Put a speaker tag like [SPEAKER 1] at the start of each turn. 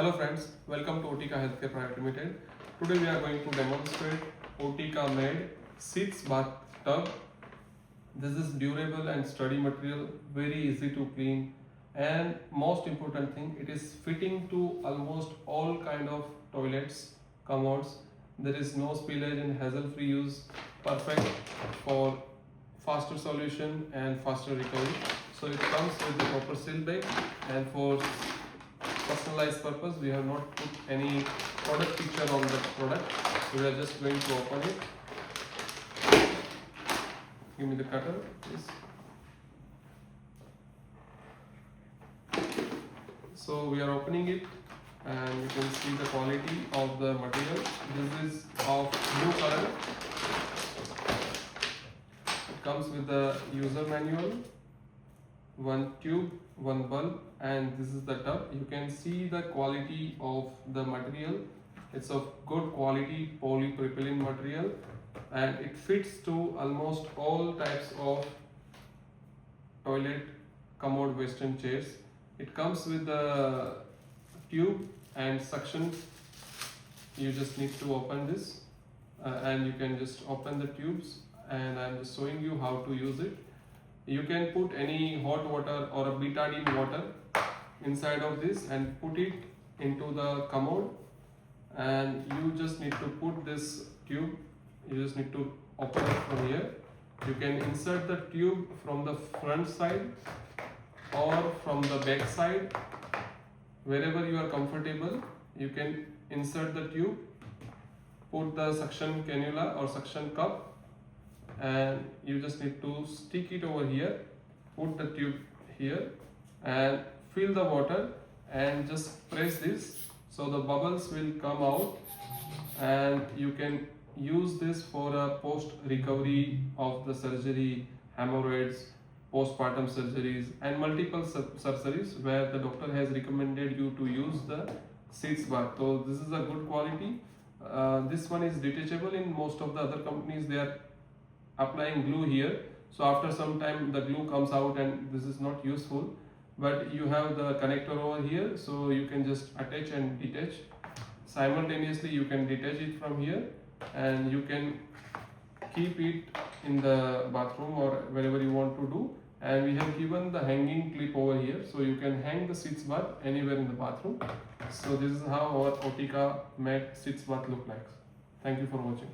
[SPEAKER 1] Hello friends, welcome to Otika Healthcare Private Limited. Today we are going to demonstrate Otika made Sitz Bath tub. This is durable and sturdy material, very easy to clean, and most important thing, it is fitting to almost all kind of toilets, commodes. There is no spillage and hassle-free use, perfect for faster solution and faster recovery. So it comes with the proper seal bag, and for personalized purpose we have not put any product picture on the product. We are just going to open it. Give me the cutter please. So we are opening it and you can see the quality of the material. This is of blue color. It comes with the user manual, one tube, one bulb, and this is the tub. You can see the quality of the material. It's of good quality polypropylene material and it fits to almost all types of toilet, commode, western chairs. It comes with the tube and suction. You just need to open this and you can just open the tubes, and I'm just showing you how to use it. You can put any hot water or a betadine water inside of this and put it into the commode, and you just need to put this tube, you just need to open it from here. You can insert the tube from the front side or from the back side, wherever you are comfortable. You can insert the tube, put the suction cannula or suction cup, and you just need to stick it over here, put the tube here and fill the water and just press this, so the bubbles will come out, and you can use this for a post recovery of the surgery, hemorrhoids, postpartum surgeries and multiple surgeries where the doctor has recommended you to use the Sitz Bath. So this is a good quality. This one is detachable. In most of the other companies they are applying glue here, so after some time the glue comes out and this is not useful, but you have the connector over here, so you can just attach and detach simultaneously. You can detach it from here and you can keep it in the bathroom or wherever you want to do, and we have given the hanging clip over here, so you can hang the Sitz Bath anywhere in the bathroom. So this is how our Otika made Sitz Bath look like. Thank you for watching.